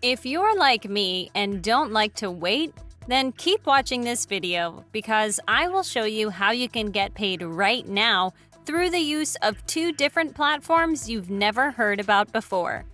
If you're like me and don't like to wait, then keep watching this video because I will show you how you can get paid right now through the use of two different platforms you've never heard about before.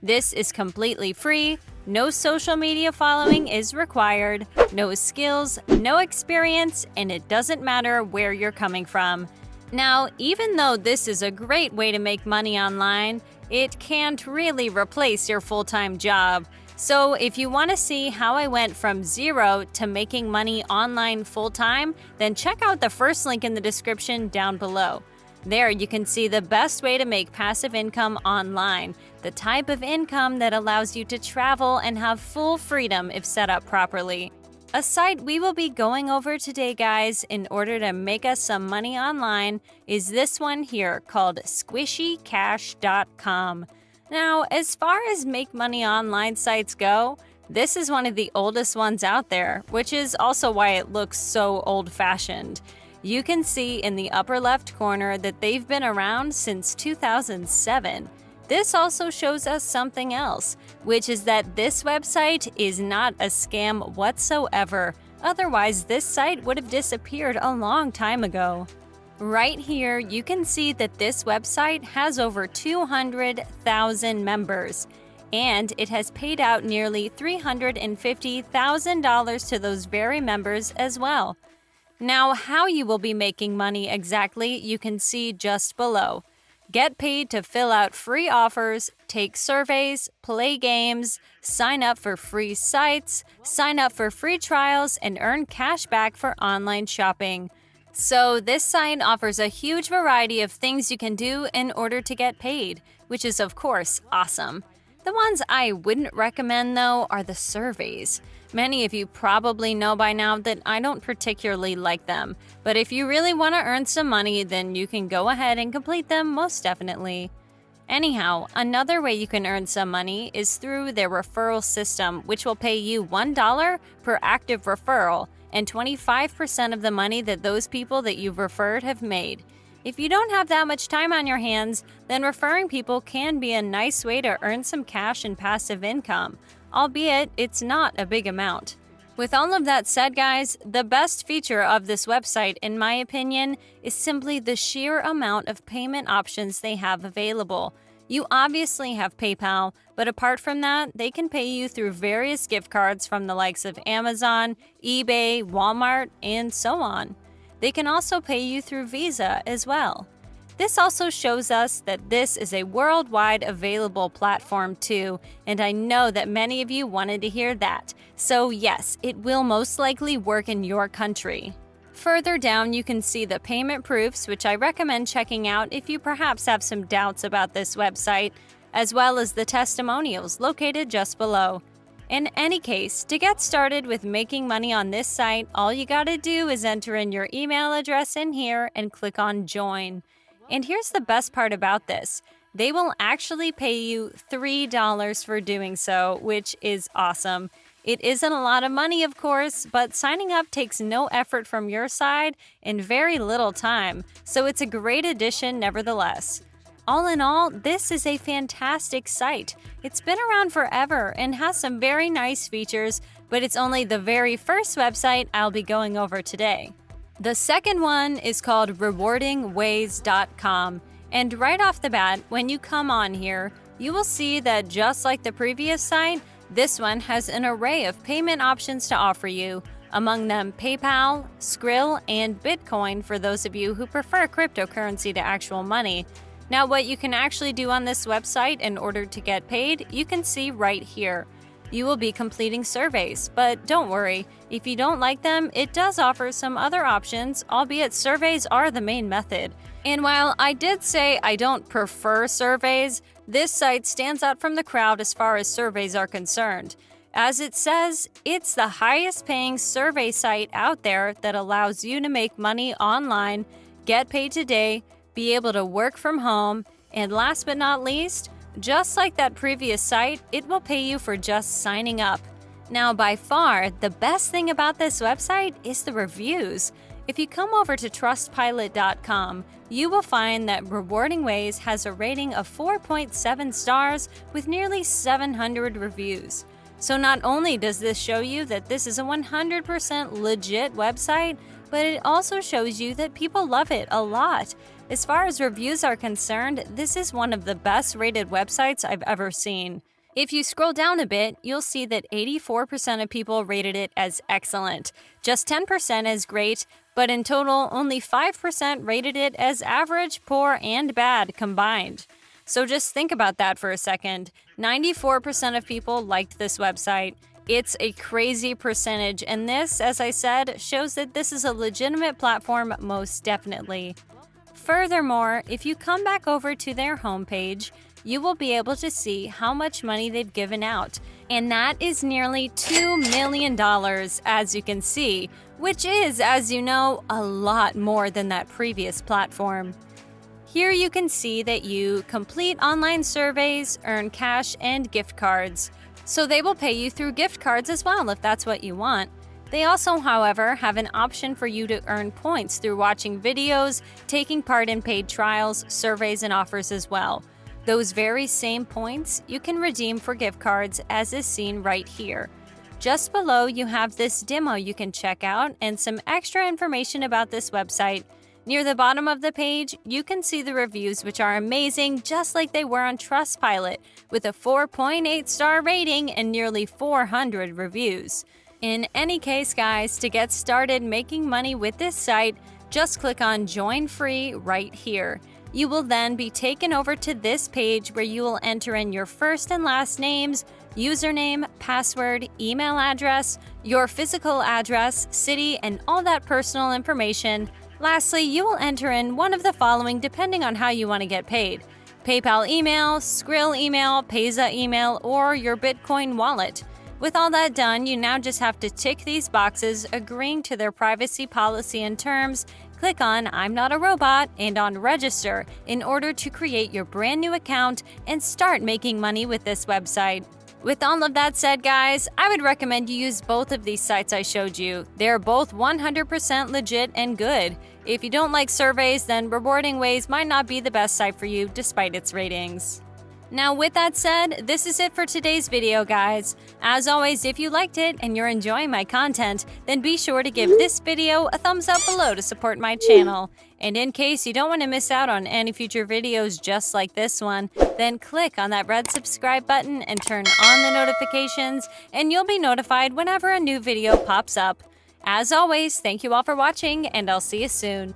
This is completely free, no social media following is required, no skills, no experience, and it doesn't matter where you're coming from. Now, even though this is a great way to make money online, it can't really replace your full-time job. So if you want to see how I went from zero to making money online full-time, then check out the first link in the description down below. There you can see the best way to make passive income online, the type of income that allows you to travel and have full freedom if set up properly. A site we will be going over today, guys, in order to make us some money online is this one here called squishycash.com. Now, as far as make money online sites go, this is one of the oldest ones out there, which is also why it looks so old-fashioned. You can see in the upper left corner that they've been around since 2007. This also shows us something else, which is that this website is not a scam whatsoever. Otherwise, this site would have disappeared a long time ago. Right here, you can see that this website has over 200,000 members, and it has paid out nearly $350,000 to those very members as well. Now, how you will be making money exactly, you can see just below. Get paid to fill out free offers, take surveys, play games, sign up for free sites, sign up for free trials, and earn cash back for online shopping. So this site offers a huge variety of things you can do in order to get paid, which is of course awesome. The ones I wouldn't recommend though are the surveys. Many of you probably know by now that I don't particularly like them, but if you really want to earn some money, then you can go ahead and complete them most definitely. Anyhow, another way you can earn some money is through their referral system, which will pay you $1 per active referral and 25% of the money that those people that you've referred have made. If you don't have that much time on your hands, then referring people can be a nice way to earn some cash and passive income, albeit it's not a big amount. With all of that said, guys, the best feature of this website, in my opinion, is simply the sheer amount of payment options they have available. You obviously have PayPal, but apart from that, they can pay you through various gift cards from the likes of Amazon, eBay, Walmart, and so on. They can also pay you through Visa as well. This also shows us that this is a worldwide available platform too, and I know that many of you wanted to hear that. So yes, it will most likely work in your country. Further down, you can see the payment proofs, which I recommend checking out if you perhaps have some doubts about this website, as well as the testimonials located just below. In any case, to get started with making money on this site, all you gotta do is enter in your email address in here and click on Join. And here's the best part about this. They will actually pay you $3 for doing so, which is awesome. It isn't a lot of money, of course, but signing up takes no effort from your side and very little time, so it's a great addition nevertheless. All in all, this is a fantastic site. It's been around forever and has some very nice features, but it's only the very first website I'll be going over today. The second one is called rewardingways.com, and right off the bat, when you come on here, you will see that just like the previous site, this one has an array of payment options to offer you, among them PayPal, Skrill, and Bitcoin for those of you who prefer cryptocurrency to actual money. Now, what you can actually do on this website in order to get paid, you can see right here. You will be completing surveys, but don't worry, if you don't like them, it does offer some other options, albeit surveys are the main method. And while I did say I don't prefer surveys, this site stands out from the crowd as far as surveys are concerned. As it says, it's the highest paying survey site out there that allows you to make money online, get paid today, be able to work from home, and last but not least, just like that previous site, it will pay you for just signing up. Now, by far, the best thing about this website is the reviews. If you come over to trustpilot.com, you will find that Rewarding Ways has a rating of 4.7 stars with nearly 700 reviews. So not only does this show you that this is a 100% legit website, but it also shows you that people love it a lot. As far as reviews are concerned, this is one of the best rated websites I've ever seen. If you scroll down a bit, you'll see that 84% of people rated it as excellent, just 10% as great, but in total, only 5% rated it as average, poor, and bad combined. So just think about that for a second. 94% of people liked this website. It's a crazy percentage, and this, as I said, shows that this is a legitimate platform most definitely. Furthermore, if you come back over to their homepage, you will be able to see how much money they've given out. And that is nearly $2 million, as you can see, which is, as you know, a lot more than that previous platform. Here you can see that you complete online surveys, earn cash, and gift cards. So they will pay you through gift cards as well if that's what you want. They also, however, have an option for you to earn points through watching videos, taking part in paid trials, surveys, and offers as well. Those very same points you can redeem for gift cards, as is seen right here. Just below, you have this demo you can check out and some extra information about this website. Near the bottom of the page, you can see the reviews, which are amazing, just like they were on Trustpilot, with a 4.8-star rating and nearly 400 reviews. In any case, guys, to get started making money with this site, just click on Join Free right here. You will then be taken over to this page where you will enter in your first and last names, username, password, email address, your physical address, city, and all that personal information. Lastly, you will enter in one of the following depending on how you want to get paid: PayPal email, Skrill email, Payza email, or your Bitcoin wallet. With all that done, you now just have to tick these boxes agreeing to their privacy policy and terms, click on I'm not a robot, and on register in order to create your brand new account and start making money with this website. With all of that said, guys, I would recommend you use both of these sites I showed you. They're both 100% legit and good. If you don't like surveys, then Rewarding Ways might not be the best site for you despite its ratings. Now, with that said, this is it for today's video, guys. As always, if you liked it and you're enjoying my content, then be sure to give this video a thumbs up below to support my channel. And in case you don't want to miss out on any future videos just like this one, then click on that red subscribe button and turn on the notifications, and you'll be notified whenever a new video pops up. As always, thank you all for watching, and I'll see you soon.